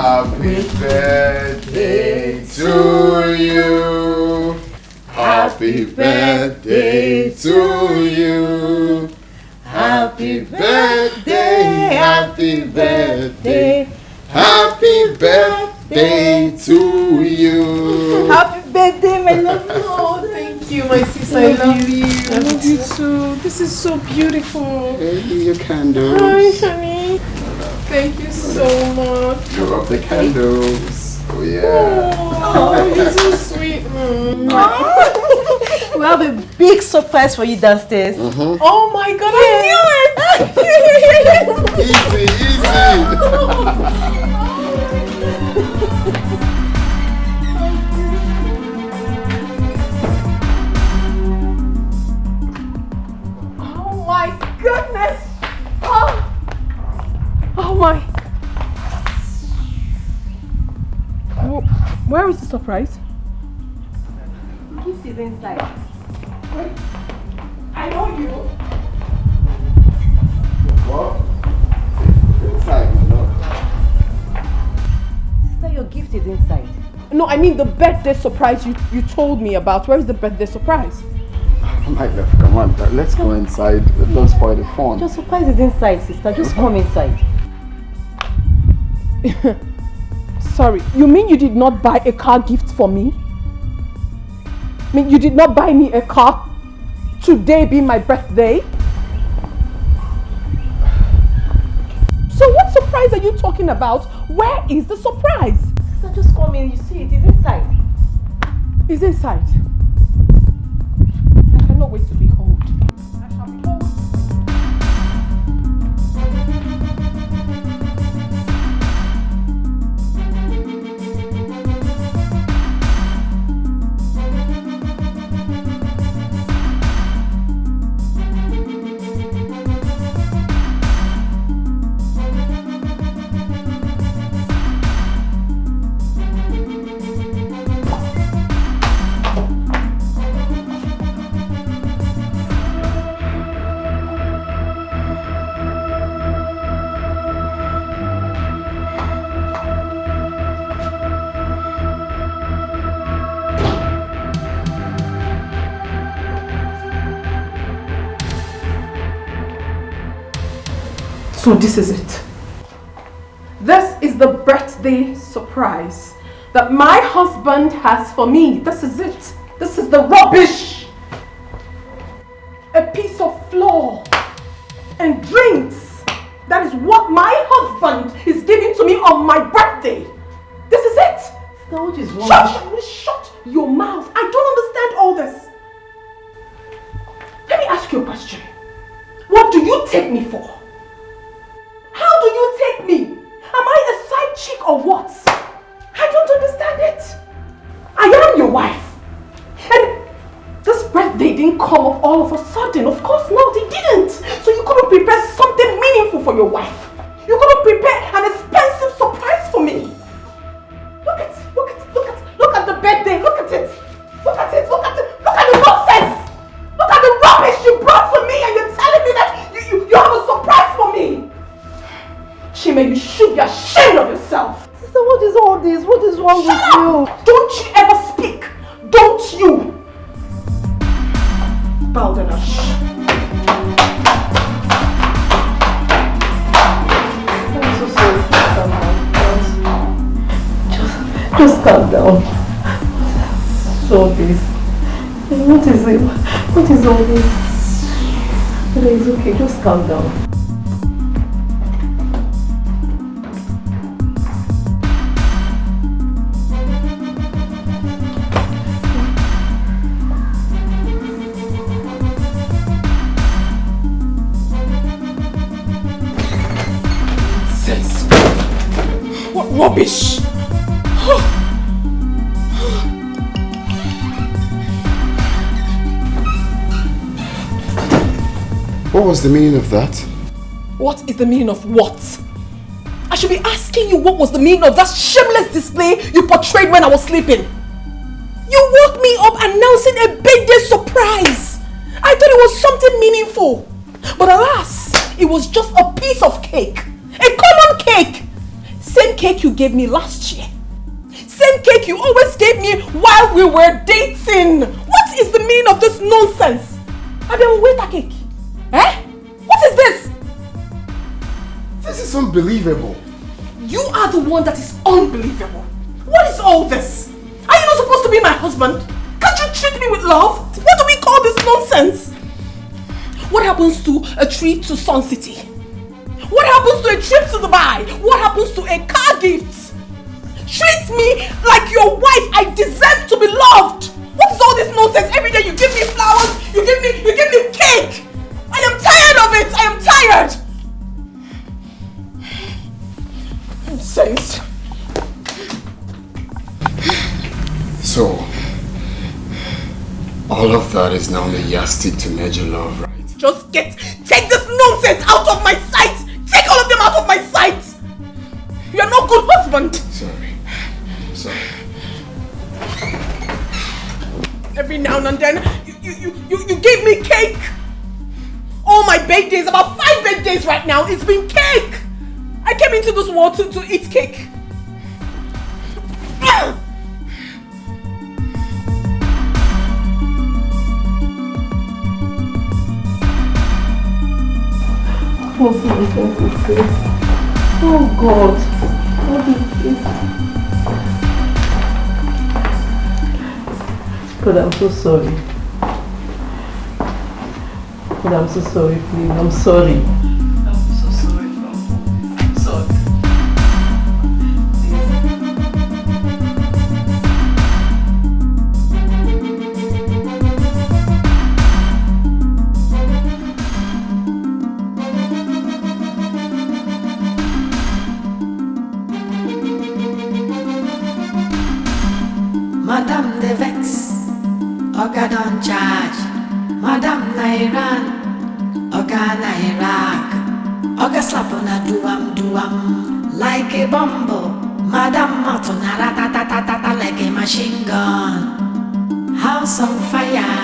Happy birthday to you. Happy birthday to you. Happy birthday, happy birthday. Happy birthday to you. Happy birthday, my love. Oh, thank you, my sister. I love you. I love you too. This is so beautiful. Hey, your candles. Hi, honey. Thank you so much. Blow up the candles. Oh, yeah. Oh, you're so sweet. We have a big surprise for you downstairs. Oh my God, I knew it. Easy, easy. Oh my goodness. Oh my. Where is the surprise? Gift is inside. Wait. I know you. What? Inside, my love. Sister, your gift is inside. No, I mean the birthday surprise you told me about. Where is the birthday surprise? My love, come on. Let's go inside. Don't spoil the fun. Your surprise is inside, sister. Just come inside. Sorry, you mean you did not buy a car gift for me? I mean, you did not buy me a car today being my birthday? So what surprise are you talking about? Where is the surprise? Sister, just come in. You see it is inside. It's inside. I cannot wait to behold. I shall behold. So this is it. This is the birthday surprise that my husband has for me. This is it. This is the rubbish. A piece of flour and drinks. That is what my husband is giving to me on my birthday. This is it. Sister, what is wrong? Shut your mouth. I don't understand all this. Let me ask you a question. What do you take me for? How do you take me? Am I a side chick or what? I don't understand it. I am your wife. And this birthday didn't come up all of a sudden. Of course not, it didn't. So you couldn't prepare something meaningful for your wife. You couldn't prepare an expensive surprise for me. Look at the birthday. Look at it. Look at the nonsense. Look at the rubbish you brought to me and you're telling me that you have a surprise for me. Chime, you should be ashamed of yourself. Sister, what is all this? What is wrong with you? Don't you ever speak. Don't you. Bow down. I'm so sorry, sister. Just calm down. So this. What is it? What is all this? It's okay, just calm down. What rubbish! What was the meaning of that? What is the meaning of what? I should be asking you what was the meaning of that shameless display you portrayed when I was sleeping. You woke me up announcing a birthday surprise. I thought it was something meaningful. But alas, it was just a piece of cake. A common cake. Same cake cake you gave me last year. Same cake you always gave me while we were dating. What is the meaning of this nonsense? I will wait a cake. Eh? What is this? This is unbelievable. You are the one that is unbelievable. What is all this? Are you not supposed to be my husband? Can't you treat me with love? What do we call this nonsense? What happens to a trip to Sun City? What happens to a trip to Dubai? What happens to a car gift? Treat me like your wife. I deserve to be loved. What is all this nonsense? Every day you give me flowers, you give me cake. I am tired of it. I am tired. Nonsense. So, all of that is now the yardstick to measure love, right? Just take this nonsense out of my sight. Take all of them out of my sight. You are no good husband. Sorry. Every now and then, you give me cake. All my birthdays, about 5 birthdays right now, it's been cake. I came into this world to eat cake. What nonsense is this? Oh God, what is this? God, I'm so sorry. God, I'm so sorry, please. I'm sorry. I'm so sorry, Mom. I'm sorry. Madam the vex, Oga don't charge. Madam Nairan, Oga Nairak, Oga slap on a duam like a bumble. Madam Matona ratatatata like a machine gun. House on fire,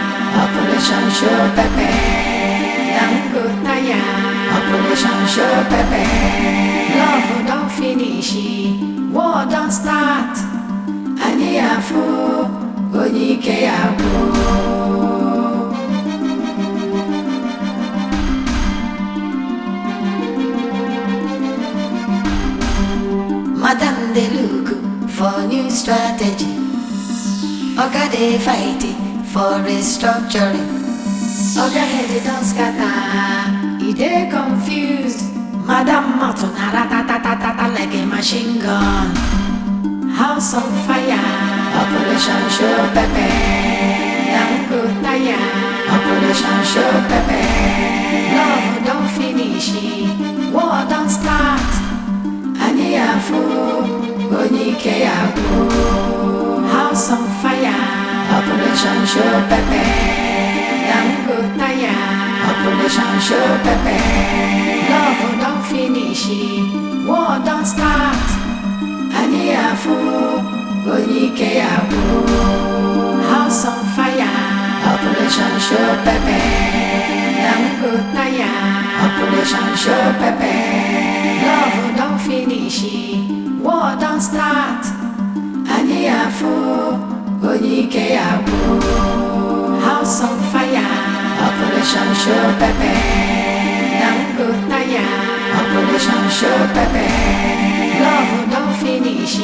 Operation Show Pepe. Dango Taya, Operation Show Pepe. Love don't finish, war don't start. Aniafu, Onike Abu. Madam they look for new strategy. Oga they fighting for restructuring. Oga head don't scatter, he they confused. Madam Matona ratatatata like a machine gun. House on fire, Operation Show Pepe. Dango Taya, Operation Show Pepe. Love don't finish, war don't start. Aniafu, Onike Abu. House on fire, Operation Show Pepe. Dango Taya, Operation Show Pepe. Love don't finish, war don't start. Aniafu, Onike Abu. House on fire, Operation Show Pepe. Dango Taya, Operation Show Pepe. Love don't finish, war don't start. Aniafu, Onike Abu. House on fire, Operation Show Pepe. Dango Taya, Operation Show Pepe. Love don't finish,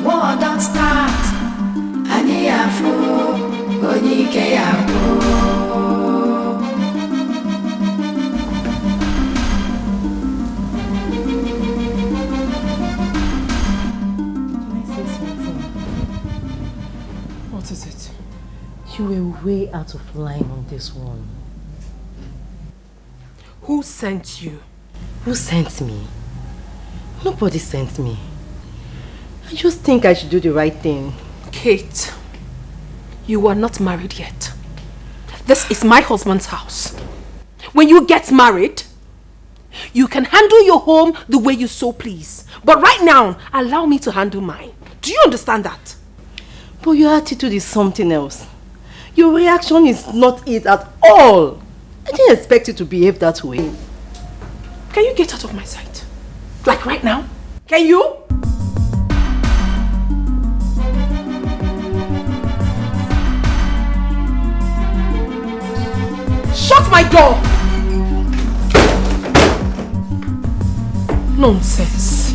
war don't start. Aniafu, Onike Abu. What is it? You were way out of line on this one. Who sent you? Who sent me? Nobody sent me. I just think I should do the right thing. Kate, you are not married yet. This is my husband's house. When you get married, you can handle your home the way you so please. But right now, allow me to handle mine. Do you understand that? But your attitude is something else. Your reaction is not it at all. I didn't expect you to behave that way. Can you get out of my sight? Like right now? Can you? my door! Nonsense.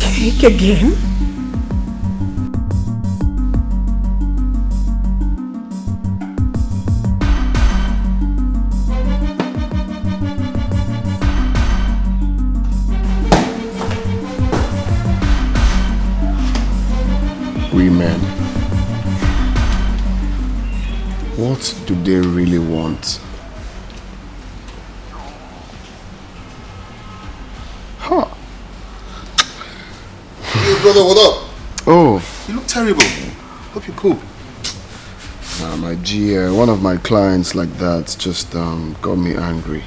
Cake again? Women. What do they really want? Huh. Hey brother, what up? Oh. You look terrible. Hope you're cool. My G, one of my clients like that just got me angry.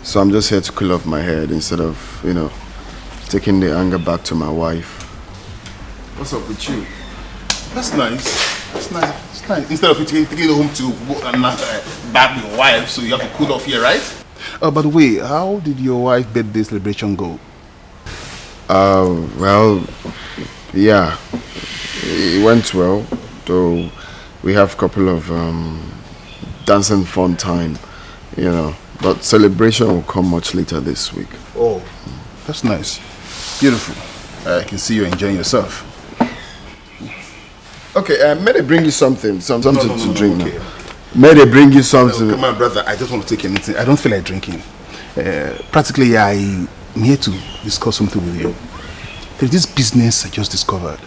So I'm just here to cool off my head instead of, you know, taking the anger back to my wife. What's up with you? That's nice. That's nice. It's nice. Instead of you taking it home to bag your wife, so you have to cool off here, right? By the way, how did your wife's birthday celebration go? Well, yeah, it went well, though we have a couple of dancing fun time, you know, but celebration will come much later this week. Oh, that's nice. Beautiful. I can see you enjoying yourself. Okay, may they bring you something to drink okay. Now. May they bring you something? Come on, brother, I just want to take anything. I don't feel like drinking. Practically, I'm here to discuss something with you. There's this business I just discovered.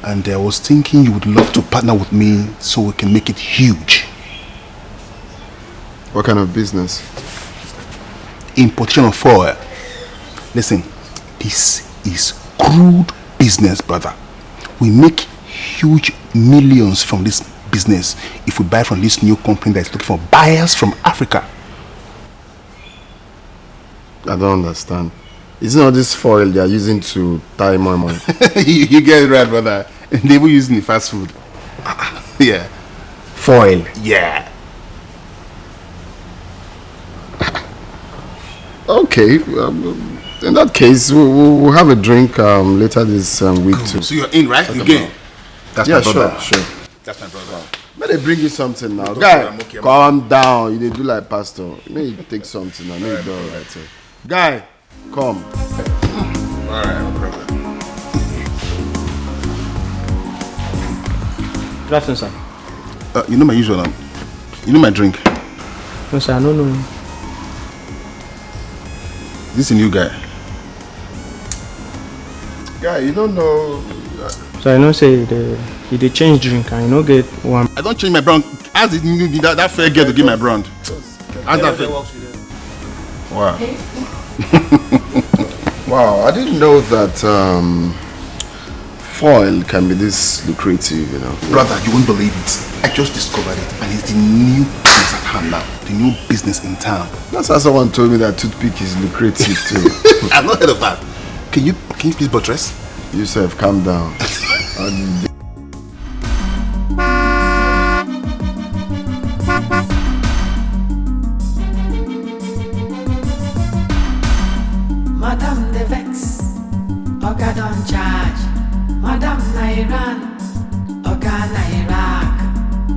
And I was thinking you would love to partner with me so we can make it huge. What kind of business? Importation of oil. Listen, this is crude business, brother. We make huge millions from this business if we buy from this new company that is looking for buyers from Africa. I don't understand. Isn't all this foil they are using to tie my money? You get it right, brother. They were using the fast food. Yeah. Foil? Yeah. Okay. In that case, we'll have a drink later this week too. So you're in, right? You game? That's my brother. Sure. That's my brother. May they bring you something now. Guy, okay, calm down. You do like pastor. May you take something now. May you do alright. Guy, come. Alright, no problem. Good afternoon, sir. You know my usual name. You know my drink. No, sir, I don't know. This is a new guy. Guy, you don't know. So I know say they change drink and you know get one. I don't change my brand. Ask that fair girl to give my brand. Ask that fair. Wow. Wow, I didn't know that foil can be this lucrative, you know. Brother, you won't believe it. I just discovered it and it's the new business at hand now. The new business in town. That's how someone told me that toothpick is lucrative too. I've not heard of that. Can you please buttress? Yourself, calm down. Madam the Vex, Oga don't charge. Madam Nairan, Oga Nairak,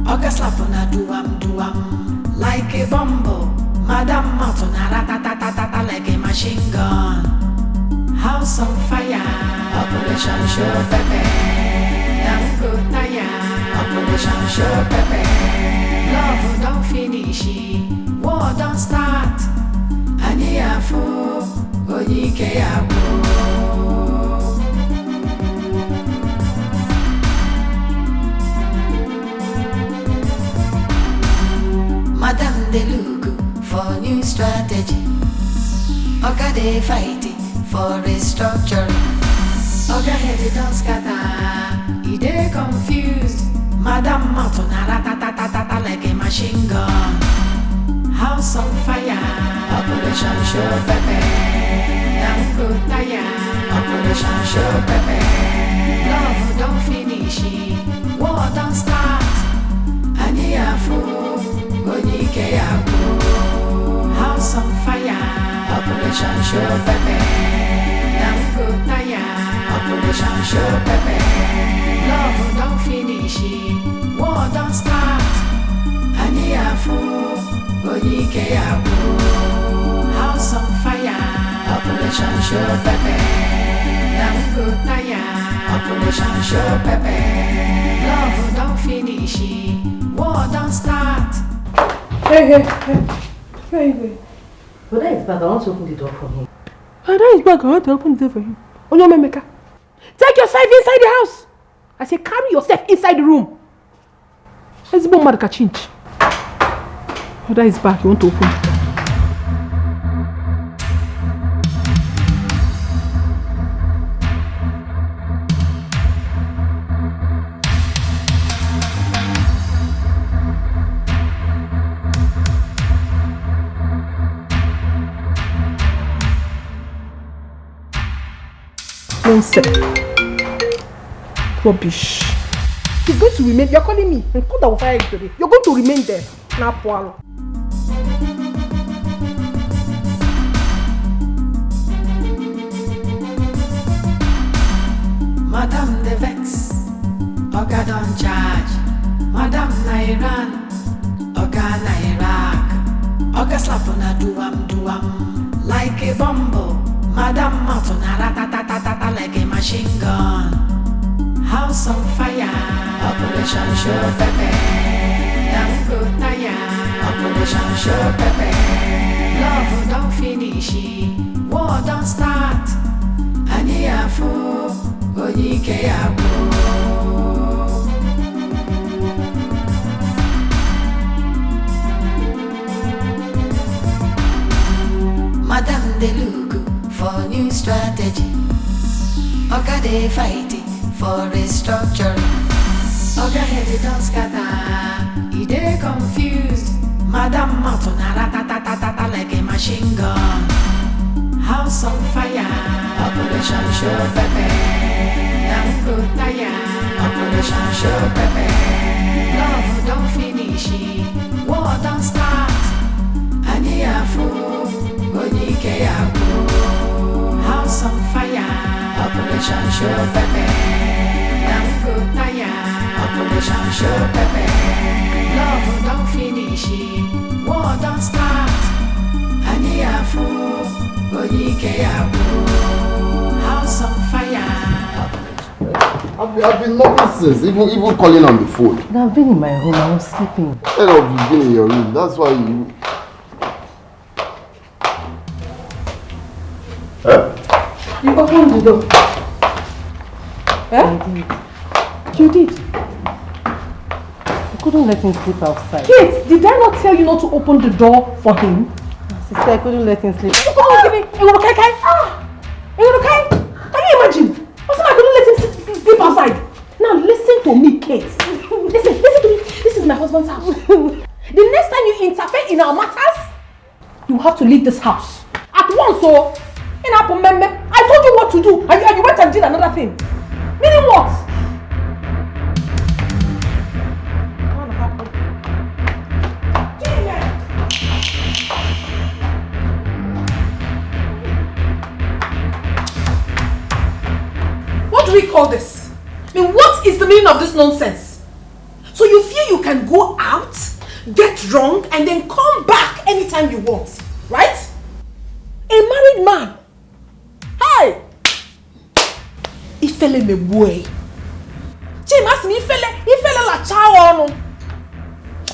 Oga slap on a duam, like a bumble. Madam Mountain, ratatatata like a machine gun. House on fire, Operation Show Pepe. Dango Taya, Operation Show Pepe. Love don't finish, war don't start. Aniafu, Dikeh Yabo. Madam they look for new strategy. Oga they fighting for restructuring. Oga head don't scatter, he they confused. Madam Mountain ratatatata like a machine gun. House on fire, Operation Show Pepe. Dango Taya, Operation Show Pepe. Love don't finish, war don't start. Aniafu, Dikeh Yabo. House on fire, Operation Show Pepe. Dango Taya, Operation Show Pepe. Love don't finish, war House on fire, Operation Show Pepe. Operation Show Pepe. Love don't finish, war don't start. Hey. But that is bad. I want to open the door for him. That is bad. I want to open the door for him. Onyomemeka, take yourself inside the house. I say carry yourself inside the room. Let's go mad kachinch. Oh, that is bad. You want to open it? Rubbish. He's going to remain. You're calling me. And put that fire today. You're going to remain there. Now, Paul. Madame the Vex, Oga don't charge. Madame Nairan, Oga Nairak. Oga slap on a duam like a bumble. Madame Matona ratatatata like a machine gun. House on fire, Operation Show Pepe. Operation Show Pepe. Love don't finish, war don't start. Aniafu, Onyike Yabo. Madame Delugu for new strategy. Oga they fighting for restructuring. Oga head don't scatter, he dey confused. Madame Matona ratatatata like a machine gun. House on fire, Operation Show Pepe. Operation Show Pepe. Love don't finish, war don't start. Aniafu, Onyike Yabo. House on fire, Operation Show Pepe. Operation Show Pepe. Love don't finish, war don't start. Aniafu, Onyike Yabo. House on fire. I've been nothing since, even calling on the phone. I've been in my room. I was sleeping. Instead of you being in your room, that's why you... You opened the door. I did. You did. I couldn't let him sleep outside. Kate, did I not tell you not to open the door for him? Sister, I couldn't let him sleep. You couldn't give me. Can you imagine? Also, I couldn't let him sleep outside. Now listen to me, Kate. Listen to me. This is my husband's house. The next time you interfere in our matters, you have to leave this house at once. So, I told you what to do, and you went and did another thing. Meaning what? What do we call this? I mean, what is the meaning of this nonsense? So you feel you can go out, get drunk, and then come back anytime you want, right? A married man. Hi! Ifele me boy. Jim asked me, Ifele la chao.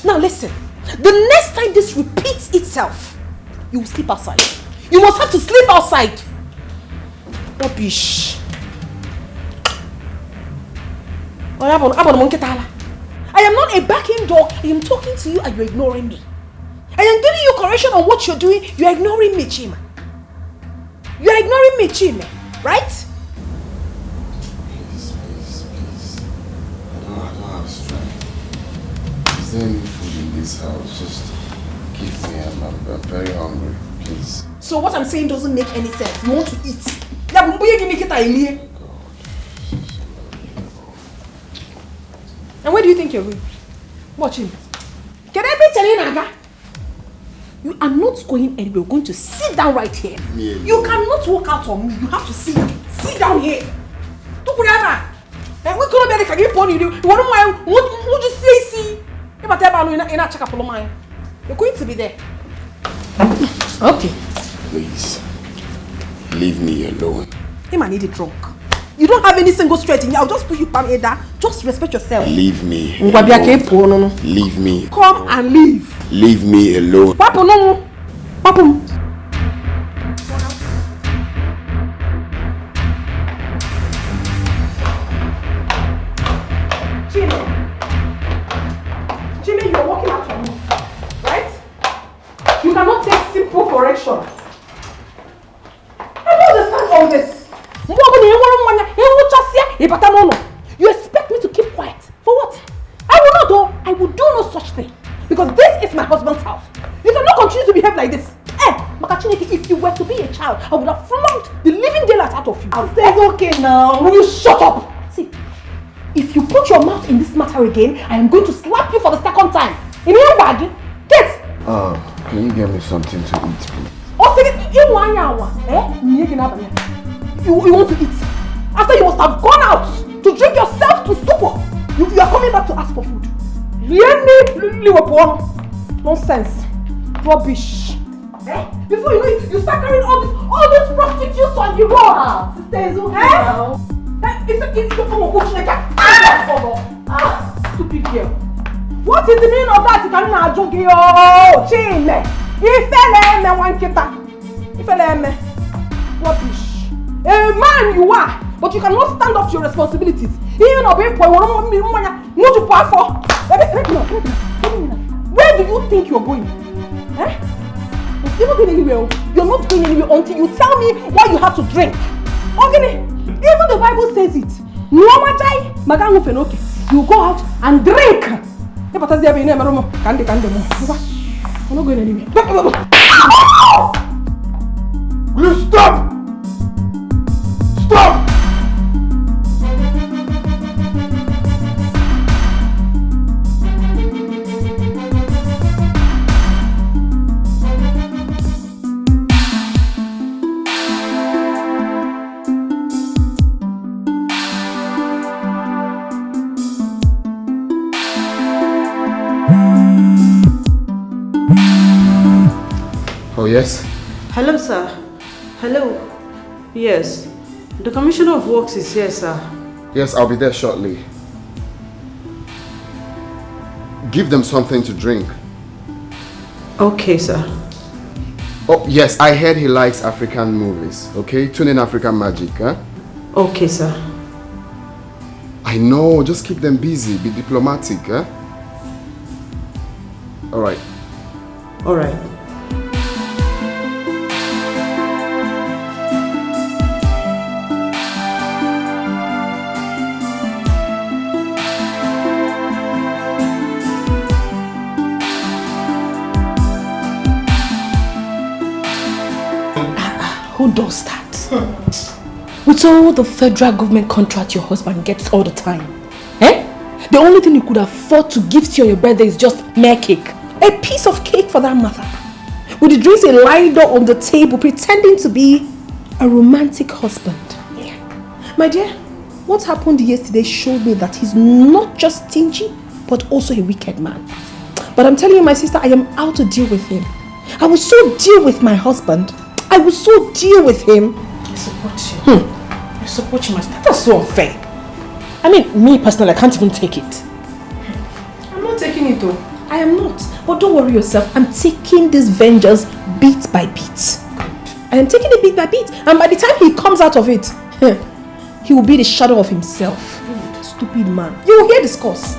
Now listen, the next time this repeats itself, you will sleep outside. You must have to sleep outside. Rubbish. I am not a backing dog. I am talking to you and you're ignoring me. I am giving you correction on what you're doing. You're ignoring me, Chima. You're ignoring me, Chima. Right? Please. I don't have strength. Is there any food in this house? Just give me. I'm very hungry. Please. So what I'm saying doesn't make any sense. You want to eat. And where do you think you're going? Watch him. You are not going anywhere. You're going to sit down right here. Yeah. You cannot walk out on me. You have to sit down. Sit down here. Don't put that. And we couldn't be able to pony you. What would you say? See? You're going to be there. Okay. Please, leave me alone. Him I need it drunk. You don't have any single straight in you. I'll just put you palm Ada. Just respect yourself. Leave me alone. Leave me. Come and leave. Leave me alone. Papa, no. Papa. Jimmy, you're walking out on me. Right? You cannot take simple correction. I don't understand all this. You expect me to keep quiet? For what? I will not do. I will do no such thing. Because this is my husband's house. You cannot continue to behave like this. Makachineke, if you were to be a child, I would have flogged the living daylight out of you. It's okay now. Will you shut up? See, if you put your mouth in this matter again, I am going to slap you for the second time. In your bag, get. Can you get me something to eat, please? You want to eat? After you must have gone out to drink yourself to stupor. You are coming back to ask for food. Nonsense. Rubbish. Before you know it, you start carrying all these prostitutes on the road. Sister, it's okay now. Stupid girl. What is the meaning of that? You cannot joke. Chile. Rubbish. A man you are, but you cannot stand up to your responsibilities. Even obey for where do you think you're going? You're not going anywhere. You're not going anywhere until you tell me why you have to drink. Okay, even the Bible says it. You go out and drink. You're not going anywhere. Will you stop? Stop! Oh, yes? Hello, sir. Hello. Yes. The Commissioner of Works is here, sir. Yes, I'll be there shortly. Give them something to drink. Okay, sir. Oh, yes, I heard he likes African movies, okay? Tune in African magic, huh? Okay, sir. I know, just keep them busy, be diplomatic, huh? Alright. Alright. Who does that? With all the federal government contract your husband gets all the time. The only thing you could afford to give to you on your birthday is just mere cake. A piece of cake for that matter. With the drinks lined up on the table pretending to be a romantic husband. Yeah. My dear, what happened yesterday showed me that he's not just stingy, but also a wicked man. But I'm telling you, my sister, I am out to deal with him. I will so deal with my husband. I will so deal with him. I support you. I support you, my sister. That's so unfair. I mean, me personally, I can't even take it. I'm not taking it though. I am not. But don't worry yourself. I'm taking this vengeance bit by bit. I am taking it bit by bit. And by the time he comes out of it, he will be the shadow of himself. Stupid man. You will hear this course.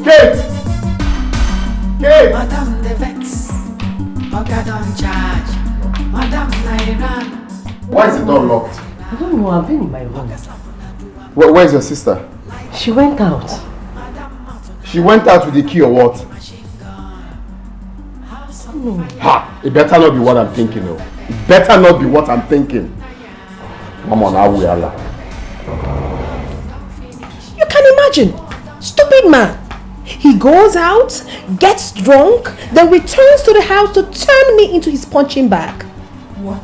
Kate! Madam the Vex, Oga don't charge. Madam Nairan. Why is the door locked? I don't know, I've been in my room. Where's your sister? She went out. She went out with the key or what? No. Ha! It better not be what I'm thinking of. It better not be what I'm thinking. Come on, how we are. You can imagine. Stupid man. He goes out, gets drunk, then returns to the house to turn me into his punching bag. What?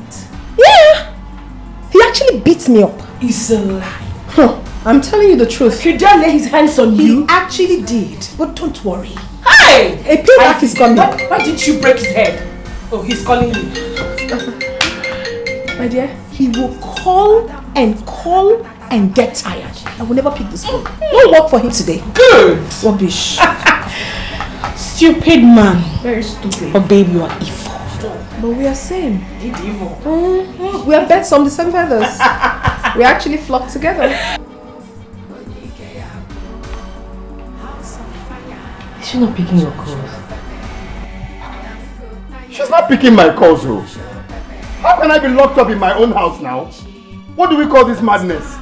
actually beat me up. It's a lie. Huh. I'm telling you the truth. He dare lay his hands on you? He actually did. But don't worry. Hey! A payback is coming. Why didn't you break his head? Oh, he's calling you. My dear, he will call and get tired. I will never pick this phone. No work for him today. Good! Rubbish. Stupid man. Very stupid. But babe, you are evil. But we are same. Evil. We are birds of the same feathers. We actually flock together. Is she not picking your calls? She's not picking my calls, though. How can I be locked up in my own house now? What do we call this madness?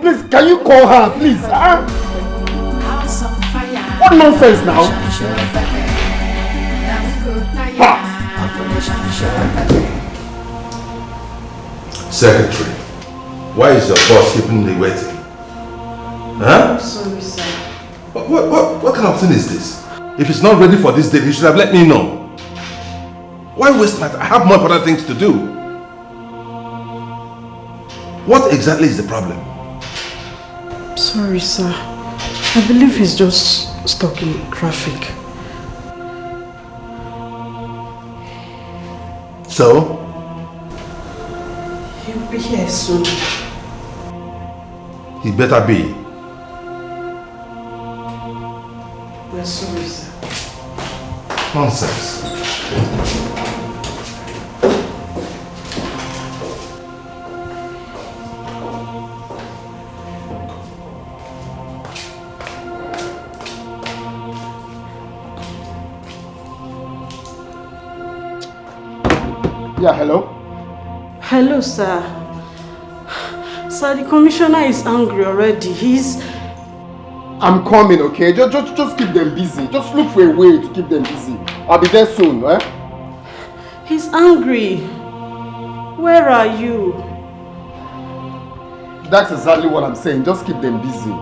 Please, can you call her, please? Huh? What nonsense now? Secretary, why is your boss keeping me waiting? Huh? I'm sorry, sir. What kind of thing is this? If it's not ready for this date, you should have let me know. Why waste my time? I have more important things to do. What exactly is the problem? Sorry, sir. I believe he's just stuck in traffic. So? He'll be here soon. He better be. We're sorry, sir. Nonsense. Yeah, hello? Hello, sir. Sir, the commissioner is angry already. I'm coming, okay? Just keep them busy. Just look for a way to keep them busy. I'll be there soon, eh? He's angry. Where are you? That's exactly what I'm saying. Just keep them busy.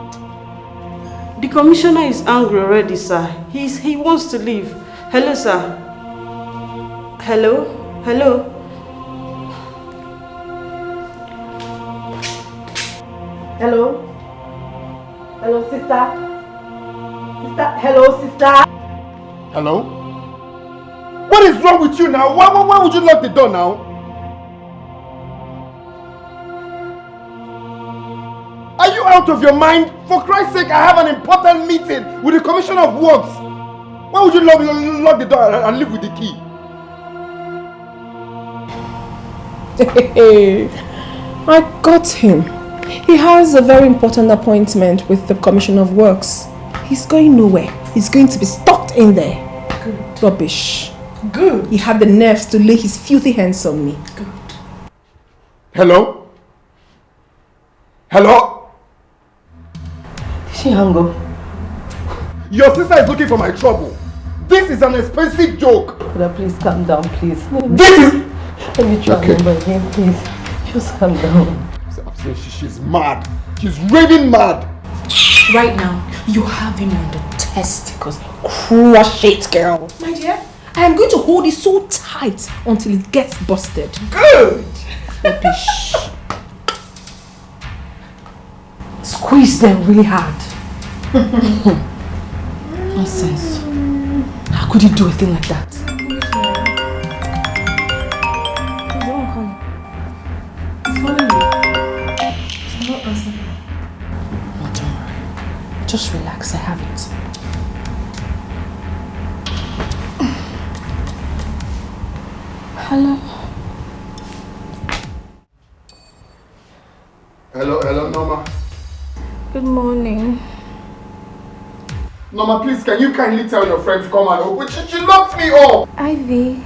The commissioner is angry already, sir. He wants to leave. Hello, sir. Hello? Hello? Hello? Hello, sister? Hello, sister? Hello? What is wrong with you now? Why would you lock the door now? Are you out of your mind? For Christ's sake, I have an important meeting with the Commissioner of Works. Why would you lock the door and leave with the key? I got him. He has a very important appointment with the Commissioner of Works. He's going nowhere. He's going to be stuck in there. Good. Rubbish. Good. He had the nerves to lay his filthy hands on me. Good. Hello? Hello? Did she hang up? Your sister is looking for my trouble. This is an expensive joke. Brother, please calm down, please. This is... Let me try number again, please. Just calm down. She's mad. She's raving mad. Right now, you have him on the testicles. Crush it, girl. My dear, I am going to hold it so tight until it gets busted. Good. Rubbish. Squeeze them really hard. Nonsense. How could you do a thing like that? Just relax, I have it. Hello? Hello, Norma. Good morning. Norma, please, can you kindly tell your friend to come and open? She locked me up! Ivy.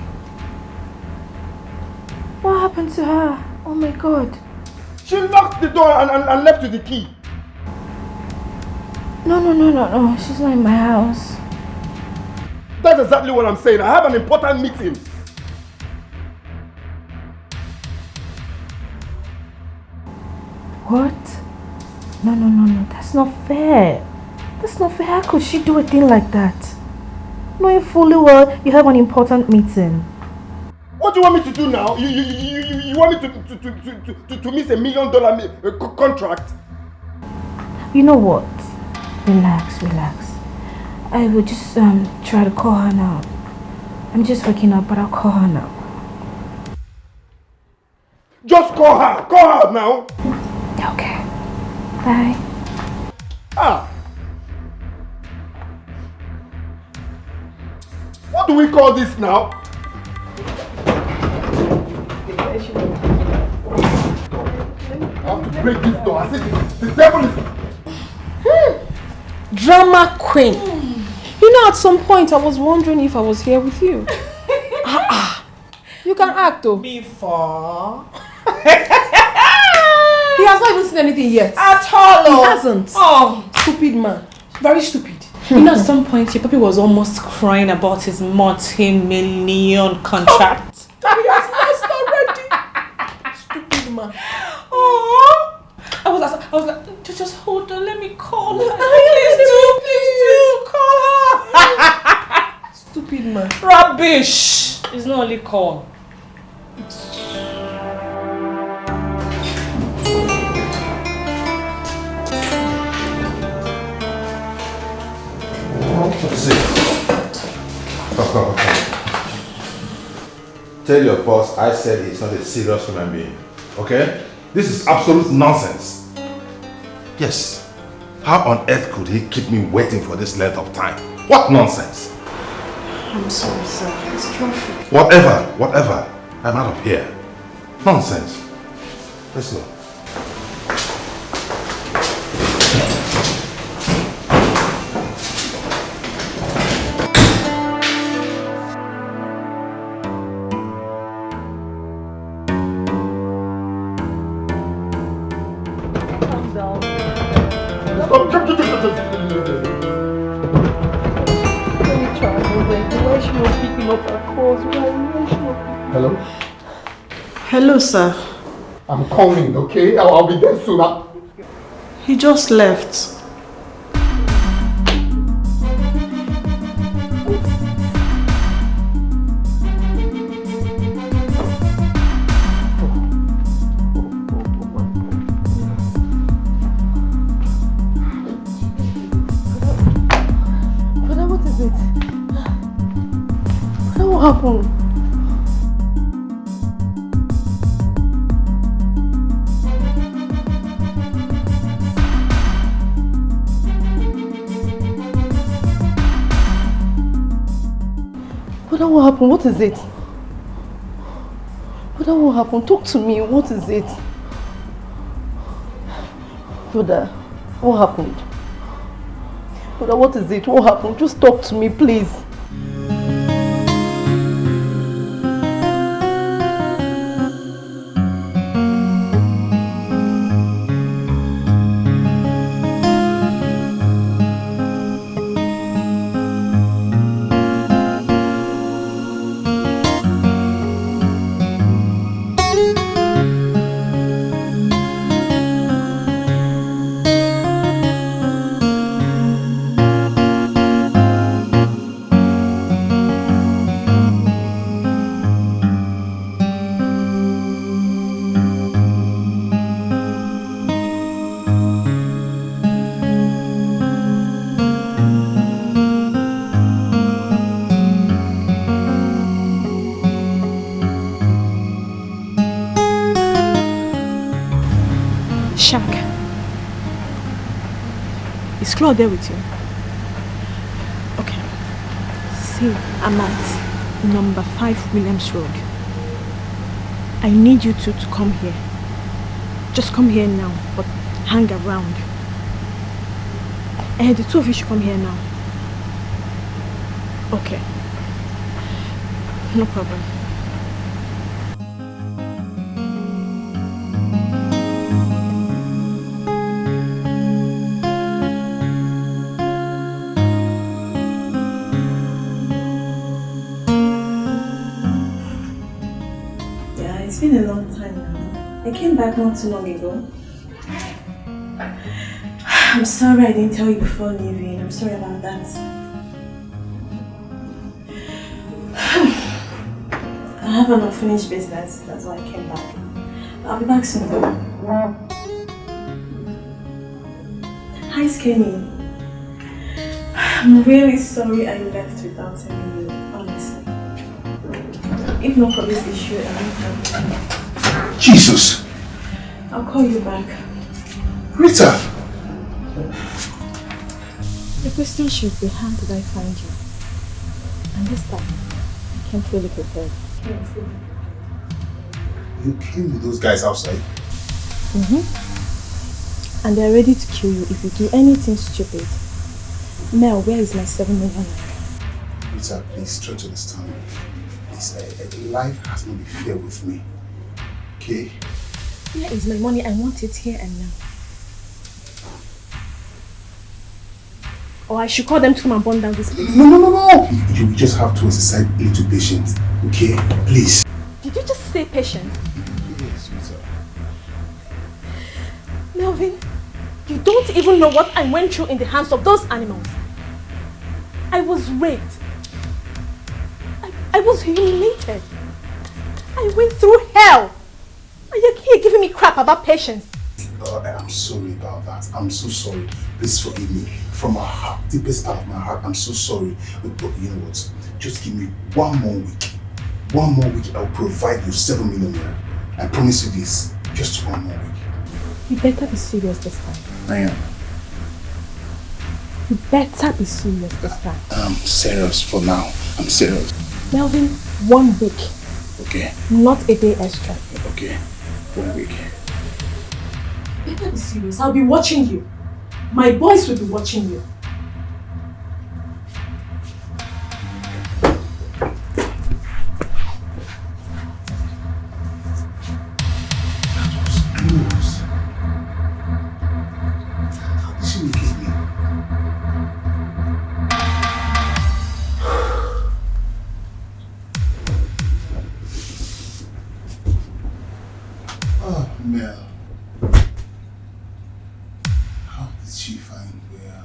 What happened to her? Oh my god. She locked the door and left with the key. No. She's not in my house. That's exactly what I'm saying. I have an important meeting. What? No. That's not fair. That's not fair. How could she do a thing like that? Knowing fully well you have an important meeting. What What do you want me to do now? You want me to miss $1 million contract? You know what? Relax. I will just try to call her now. I'm just waking up, but I'll call her now. Just call her! Call her now! Okay. Bye. What do we call this now? I have to break this door. I said the devil is... Drama queen. You know, at some point I was wondering if I was here with you. You can act though. Before. He has not even seen anything yet. At all. He hasn't. Oh. Stupid man. Very stupid. You know, at some point, your puppy was almost crying about his multi-million contract. That he has lost already. Stupid man. Oh. I was like, just hold on, let me call her. Please do, Stupid man. Rubbish. It's not only call. Come. Tell your boss I said he's not a serious human being. Okay? This is absolute nonsense. Yes. How on earth could he keep me waiting for this length of time? What nonsense? I'm sorry, sir. It's traffic. Whatever. I'm out of here. Nonsense. Let's go. Hello? Hello, sir. I'm coming, okay? I'll be there soon. He just left. Brother, what is it? Brother, what happened? Brother, what happened? What is it? Brother, what happened? Talk to me. What is it? Brother, what happened? Brother, what is it? What happened? Just talk to me, please. Is Claude there with you? Okay. See, I'm at number 5 Williams Road. I need you two to come here. Just come here now, but hang around. And the two of you should come here now. Okay. No problem. It's been a long time now. I came back not too long ago. I'm sorry I didn't tell you before leaving. I'm sorry about that. have an unfinished business. That's why I came back. I'll be back soon though. Hi, Skinny. I'm really sorry I left without telling you, honestly. If not for this issue, I wouldn't have. Jesus! I'll call you back. Rita! The question should be, how did I find you? And this time, I came fully prepared. You came with those guys outside? And they're ready to kill you if you do anything stupid. Mel, where is my 7 million? Rita, please try to understand me. Please, life has not been fair with me. Okay? Where is my money? I want it here and now. Or I should call them to come and burn down this place. No. You just have to exercise a little patience. Okay? Please. Did you just say patient? Yes, Rita. Melvin, you don't even know what I went through in the hands of those animals. I was raped. I was humiliated. I went through hell. And you're here giving me crap about patience. I'm sorry about that. I'm so sorry. Please forgive me. From my heart, deepest part of my heart, I'm so sorry. But you know what? Just give me 1 more week. 1 more week, I'll provide you 7 million naira. I promise you this. Just 1 more week. You better be serious this time. I am. You better be serious this time. I'm serious for now. I'm serious. Melvin, 1 week. Okay. Not a day extra. Okay. 1 week. Better be serious. I'll be watching you. My boys will be watching you. Oh, Mel. How did she find where?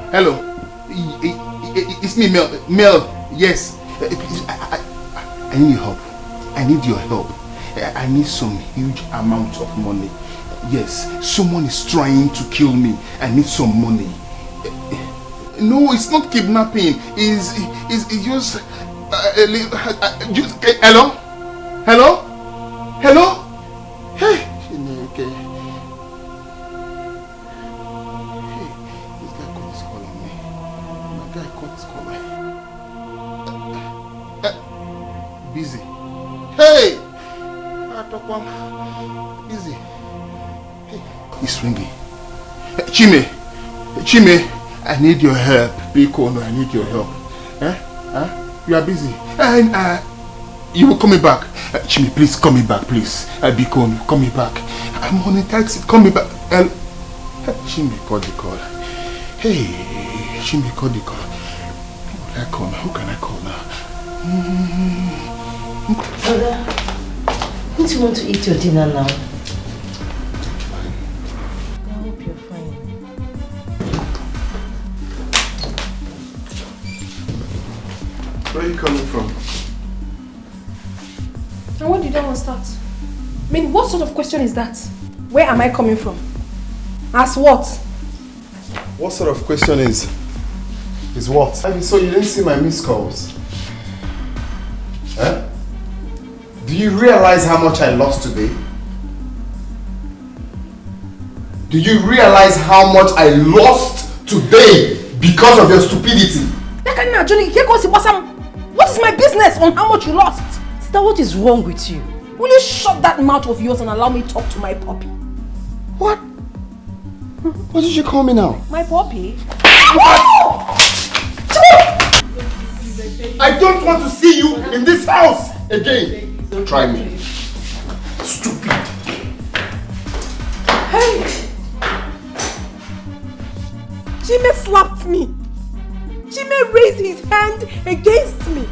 Hello. It's me, Mel. Yes. I need your help. I need your help. I need some huge amount of money. Yes, someone is trying to kill me. I need some money. No, it's not kidnapping. It's just... hello? Hello? Hello? Hey! Okay. Hey, this guy caught his call on me. My guy caught his call. Busy. Hey! Busy. Hey, he's ringing. Chime, I need your help. Biko, no, I need your help. You are busy. You will call me back. Chime, please call me back, please. Biko, call me back. I'm on a taxi. Call me back. Chime, call the call. Hey, Chime, call the call. Who can I call now? Brother, don't you want to eat your dinner now? I hope you're fine. Where are you coming from? And what did that one start? I mean, what sort of question is that? Where am I coming from? As what? What sort of question is what? So you didn't see my missed calls? Huh? Do you realize how much I lost today? Do you realize how much I lost today because of your stupidity? What is my business on how much you lost? Sister, what is wrong with you? Will you shut that mouth of yours and allow me to talk to my puppy? What? What did you call me now? My puppy? I don't want to see you in this house again. Try me. Stupid. Hey! Jimmy slapped me. Jimmy raised his hand against me.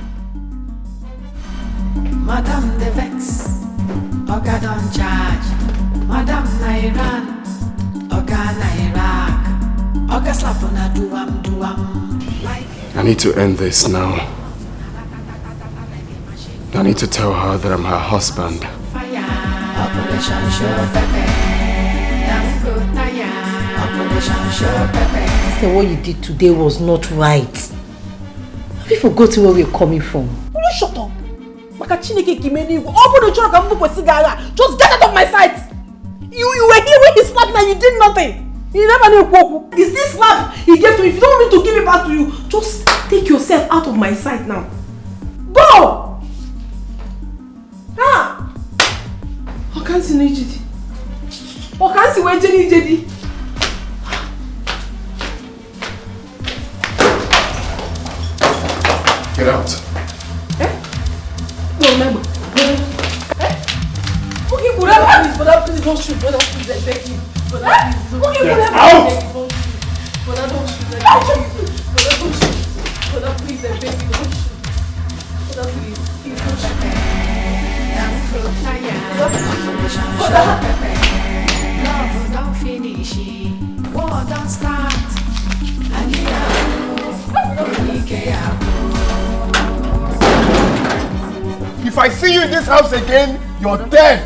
Madam the Vex, Oga don't charge. Madam Nairan, Oga Nairak, Oga slap on a duam. I need to end this now. I need to tell her that I'm her husband. Operation Show Pepe, Operation Show Pepe. Sister, what you did today was not right. Have you forgotten where we're coming from? Will you shut up? Just get out of my sight! You were here when he slapped me and you did nothing! You never knew what. Is this slap he gave to me? If you don't want me to give it back to you, just take yourself out of my sight now. Go! I can't see no JD. I can't see where JD. Get out. No, remember. Okay, please don't shoot. Brother, please, I beg you. Brother, please. Get out! Brother, don't shoot. Brother, don't shoot. Brother, please, I beg you, don't shoot. Brother, please don't shoot. Love don't finish, war don't start. If I see you in this house again, you're dead.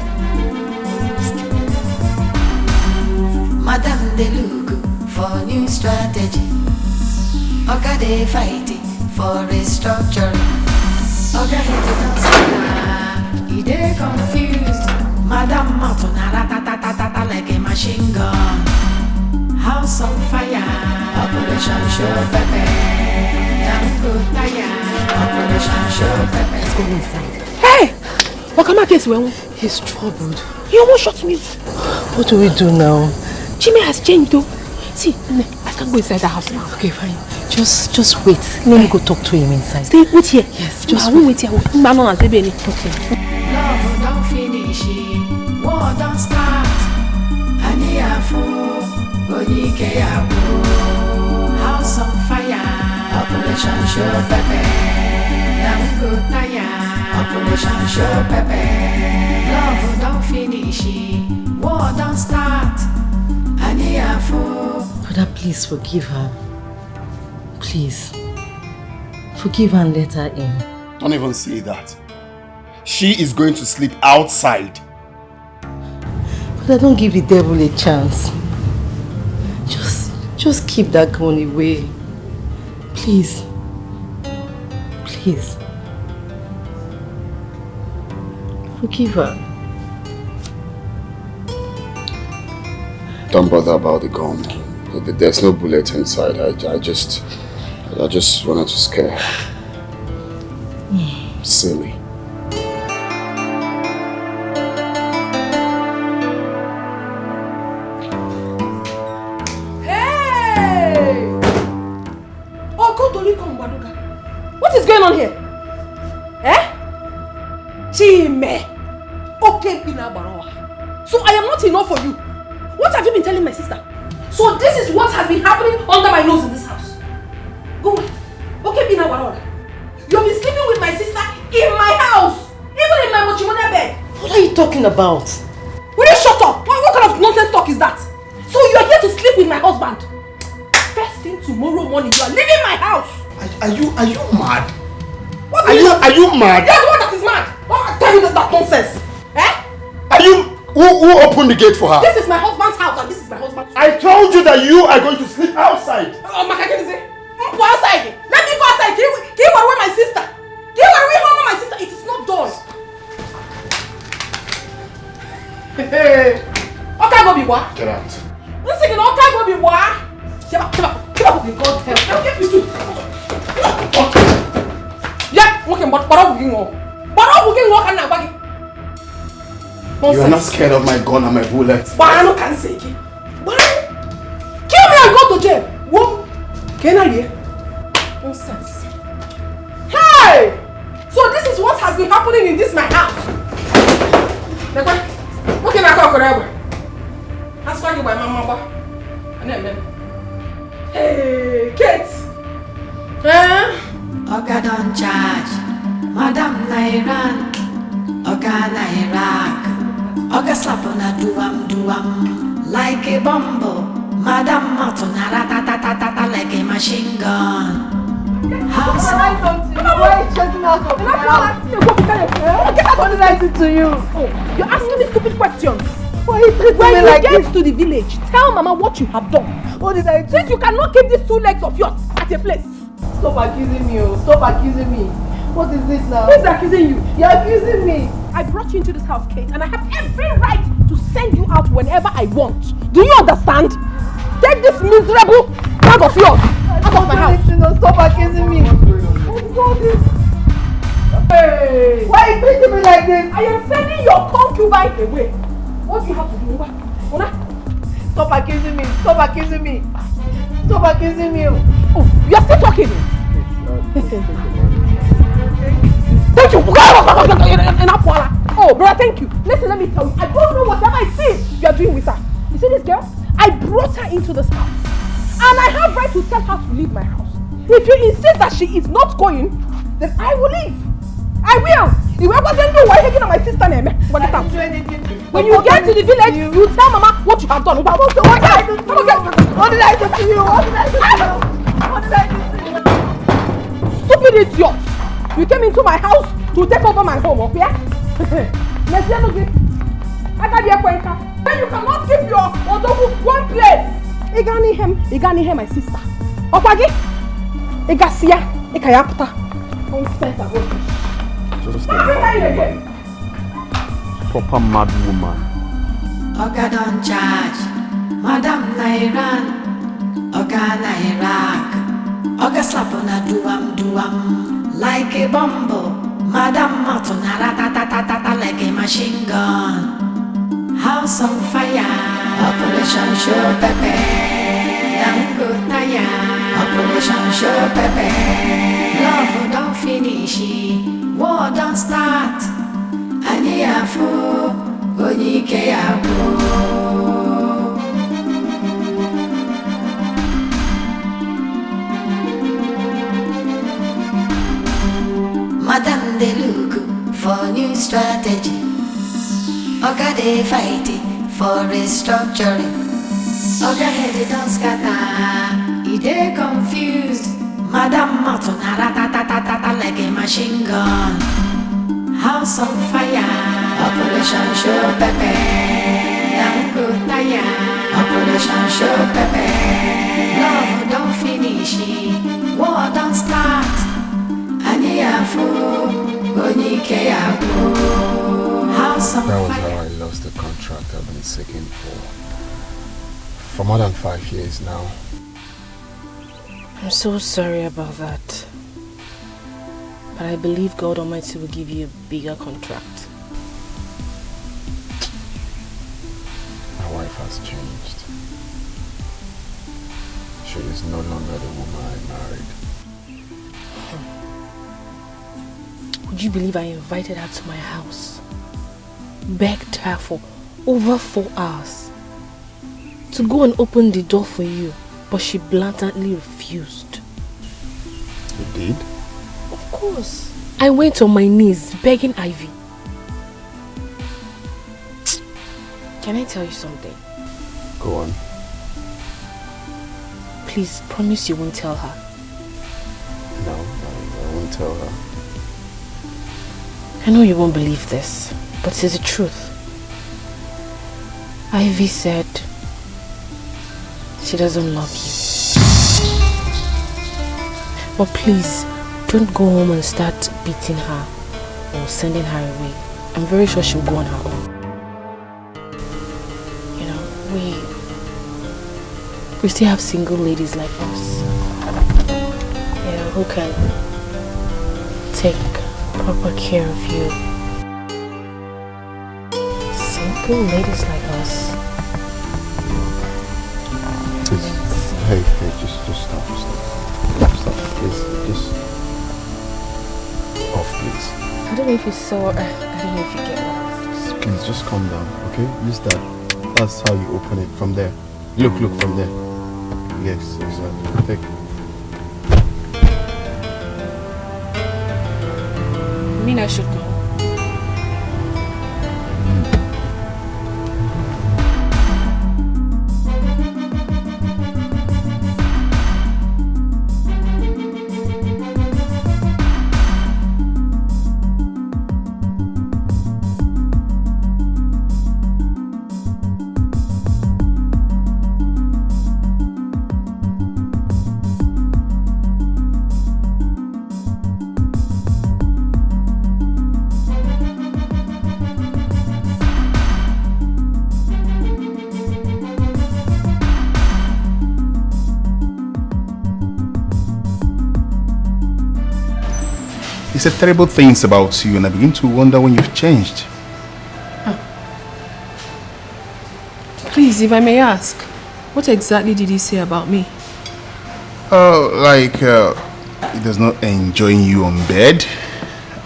Madam they look for new strategy. Oga they fighting for restructuring. Oga he they confused. Madam Matuna ratatatata like a machine gun. House on fire. Operation Show Pepe. Operation Show Pepe. Let's go inside. Hey! What come on, He's troubled. He almost shot me. What do we do now? Jimmy has changed though. See, I can't go inside the house now. Okay, fine. Just wait. Let me go talk to him inside. Stay, wait here. Yes, I won't wait here. Okay. Love don't finish, war don't start. House on fire. Operation Show Pepe. Operation Show Pepe. Love don't finish, war don't start. Brother, please forgive her. Please, forgive her and let her in. Don't even say that. She is going to sleep outside. But I don't give the devil a chance. Just keep that gun away. Please. Please. Forgive her. Don't bother about the gun. There's no bullet inside. I just wanted to scare her. Silly. Hey! Oh, go to Liko Mbaduka. What is going on here? Eh? Chime. Okay, Pina Baroa. So I am not enough for you. What have you been telling my sister? So this is what has been happening under my nose in this house. Go away. Okay, Pina Baroa. You've been sleeping with my sister in my house. Even in my mochimone bed. What are you talking about? Will you shut up? What kind of nonsense talk is that? So you are here to sleep with my husband. First thing tomorrow morning, you are leaving my house. Are you mad? What Are you mad? You are the one that is mad. Don't tell me that nonsense. Eh? Are you who opened the gate for her? This is my husband's house and this is my husband's house. I told you that you are going to sleep outside. Oh, my God, go outside. Let me go outside. Can you away my sister? Can you away home my sister? It is not done. Hey. Okay, go be what? Get out. Listen, okay, go be what? Come on, be God help. Get me to. Yeah, okay, but I'm working on. But I'm working on now, buddy. You are not scared of my gun and my bullets. But I can't say it. Why? Kill me and go to jail. Whoa. Can I hear? Nonsense. Hey! So this is what has been happening in this my house. Okay, now come forever. Ask for you by my mama. And then. Hey, Kate. Oga don't charge, Madam Nairan. Oga Nairak. Oga slap on a duam like a bumble. Madam Matona ratatatata like a machine gun. House Why are you chasing out of my house? What did I do to you? You're asking me stupid questions. Why are you treating me like this? When you get to the village, tell Mama what you have done. What did I do? Since you cannot keep these 2 legs of yours at a place. Stop accusing me, oh. Stop accusing me. What is this now? Who's accusing you? You're accusing me. I brought you into this house, Kate, and I have every right to send you out whenever I want. Do you understand? Take this miserable bag of yours out of my house. Stop accusing me. What's all this? Hey! Why are you treating me like this? I am sending your concubine away. What do you have to do? Stop accusing me. Stop accusing me. Stop accusing me. Oh, you are still talking. Thank you. Oh, brother, thank you. Listen, let me tell you. I don't know whatever I see you are doing with her. You see this girl? I brought her into this house. And I have right to tell her to leave my house. If you insist that she is not going, then I will leave. I will. If I wasn't doing why taking my sister name. When you get to the village, you tell Mama what you have done. What did I do to you? What did I do to you? What did I do to you? What did I do to you? Stupid idiot! You came into my house to take over my home, okay? Then you cannot keep your Odogu one place. Igani him, my sister. Okwagi? Igasia, Ikayapta. Nonsense about this. Proper mad woman. Oga don't charge, Madam Nairan. Oga Nairak. Oga slap on a duam like a bumble. Madam Matona ratatatata like a machine gun. House on fire. Operation Show Pepe. Dango Taya. Operation Show Pepe. Love don't finish. War don't start. Ani afu. Onyike afu. Madam they look for new strategy. Oga they fighting for restructuring. Oga head don't scatter. He they confused. Madam Matona ratatatata like a machine gun. House on fire, Operation Show Pepe. Dankutaya, Operation Show Pepe. Love don't finish, war don't start. Anyafu, Onikeyaku. House on fire. That was how I lost the contract I've been seeking for more than 5 years now. I'm so sorry about that. But I believe God Almighty will give you a bigger contract. My wife has changed. She is no longer the woman I married. Would you believe I invited her to my house? Begged her for over 4 hours to go and open the door for you, but she blatantly refused. You did? Of course. I went on my knees begging Ivy. Can I tell you something? Go on. Please, promise you won't tell her. No, I won't tell her. I know you won't believe this, but it's the truth. Ivy said she doesn't love you. But please, don't go home and start beating her or sending her away. I'm very sure she'll go on her own. You know, we still have single ladies like us. Yeah, who can take proper care of you. Single ladies like us. Hey, just stop. Stop, please, just off, please. I don't know if you saw, I don't know if you get what I was. Please, just calm down, okay? Use that. That's how you open it, from there. Look, from there. Yes, exactly. Take. You mean I should go? He said terrible things about you, and I begin to wonder when you've changed. Please, if I may ask, what exactly did he say about me? He does not enjoy you on bed,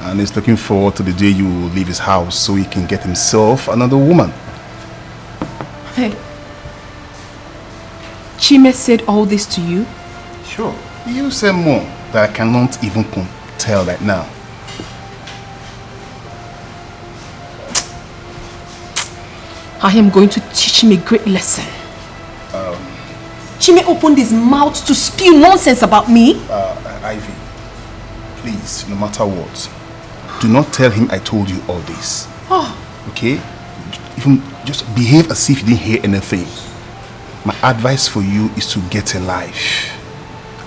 and he's looking forward to the day you will leave his house so he can get himself another woman. Hey, Chime said all this to you? Sure. You said more that I cannot even tell right now. I am going to teach him a great lesson. Chime opened his mouth to spew nonsense about me. Ivy, please, no matter what, do not tell him I told you all this. Okay? Even just behave as if you didn't hear anything. My advice for you is to get a life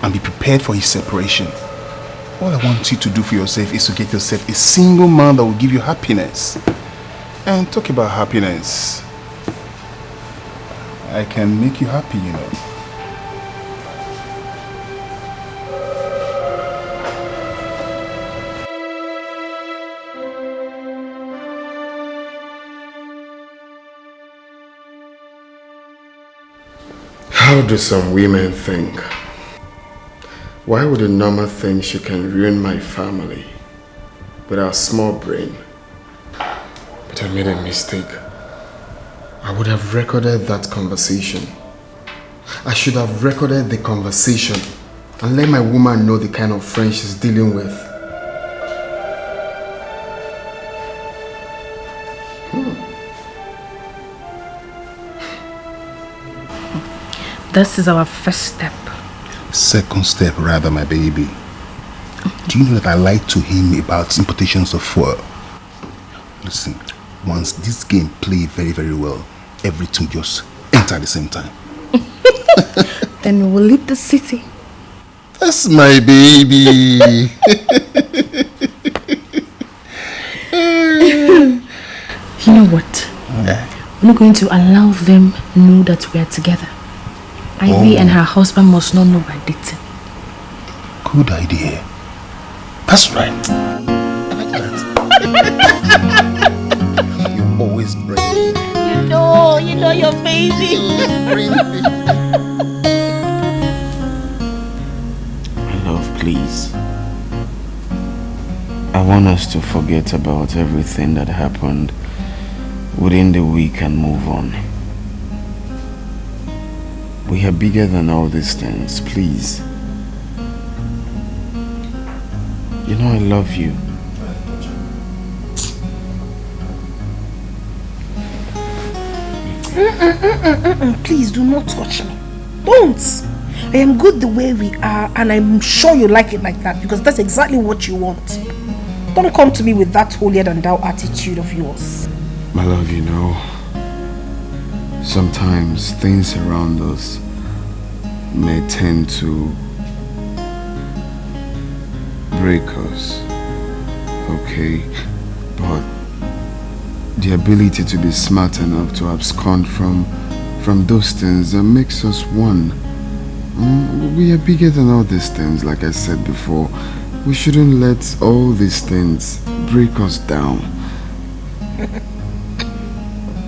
and be prepared for his separation. All I want you to do for yourself is to get yourself a single man that will give you happiness. And talk about happiness. I can make you happy, you know. How do some women think? Why would a normal think she can ruin my family with her small brain? But I made a mistake. I would have recorded that conversation. I should have recorded the conversation and let my woman know the kind of friend she's dealing with. This is our first step. Second step, rather, my baby. Do you know that I lied to him about importations of fuel? Listen, once this game play very, very well, everything just enter at the same time. Then we will leave the city. That's my baby. You know what? We're not going to allow them know that we are together. Ivy and her husband must not know by dating. Good idea. That's right. I like that. You're always brave. You know your baby. My love, please. I want us to forget about everything that happened within the week and move on. We are bigger than all these things, please. You know I love you. Please do not touch me. Don't. I am good the way we are, and I'm sure you like it like that because that's exactly what you want. Don't come to me with that holier than thou attitude of yours. My love, you know, sometimes things around us may tend to break us, okay? But the ability to be smart enough to abscond from those things that makes us one. We are bigger than all these things, like I said before. We shouldn't let all these things break us down.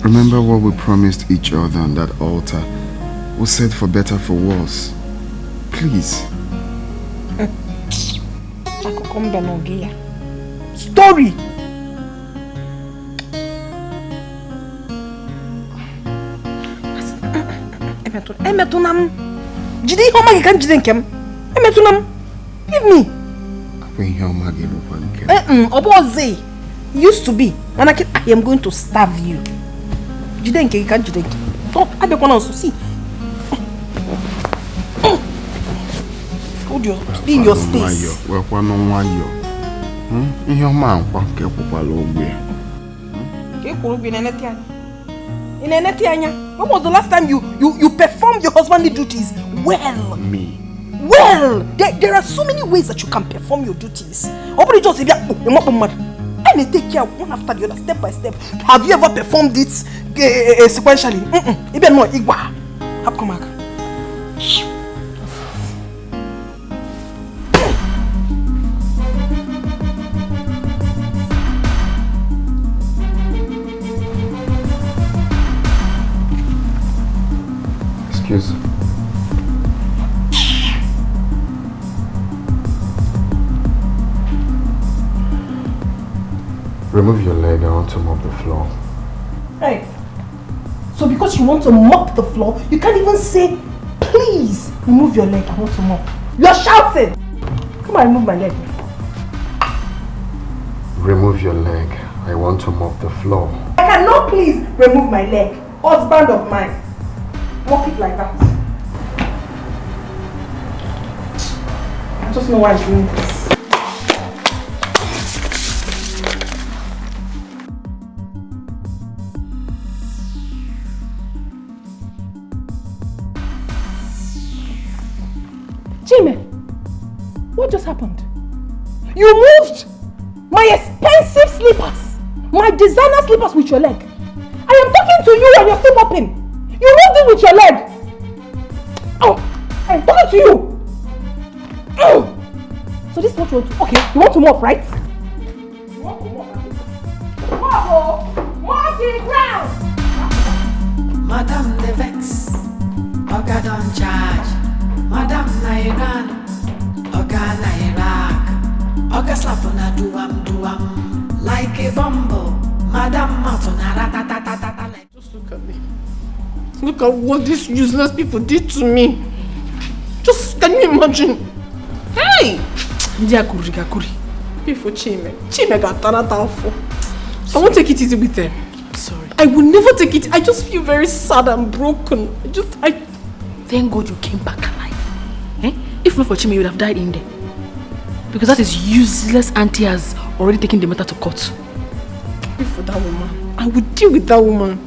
Remember what we promised each other on that altar. We said for better, for worse. Please. Story! Emetunam. Jide ihe ọma gị ka njide nke m. Emetunam. Leave me. Ihe ọma gị bụkwa nke m. Oboze. Used to be. Mana I am going to starve you. Jide nke gị ka njide nke. Don't abekwa na nso. See. Hold your, be in your space. Wekwa no nwayọ. Ihe ọma nkwa ka ekwukwala ogbe. Ka ekwuru ogbe na neti anya. In neti anya. When was the last time you performed your husbandly duties well? Me. Well, there are so many ways that you can perform your duties. Open just say, and they take care one after the other, step by step. Have you ever performed it sequentially? Even more, Igwa. Have come back. Excuse me. Remove your leg, I want to mop the floor. Hey, so because you want to mop the floor, you can't even say, please remove your leg, I want to mop. You're shouting! Come on, remove my leg. Remove your leg, I want to mop the floor. I cannot please remove my leg. Husband of mine. Mop it like that. I just know why I'm doing this. Jimmy, what just happened? You moved my expensive slippers, my designer slippers with your leg. I am talking to you and you're still mopping. You moved it with your leg. Oh, I'm talking to you. Oh. So this is what you want to, okay, you want to mop, right? You want to mop, right? Mop, mop the ground. Madam the Vex, Oga don't charge. Madam Nairan, Oga Nairak, Oga slap on a duam, like a bumble. Madam Matona ratatatata. Just look at me. Look at what these useless people did to me. Just, can you imagine? Hey! Ndiakuri. Before Chime got tanatafo. I won't take it easy with them. Sorry. I will never take it. I just feel very sad and broken. Thank God you came back alive. If not for Chime, you would have died in there. Because that is useless auntie has already taken the matter to court. If for that woman, I would deal with that woman.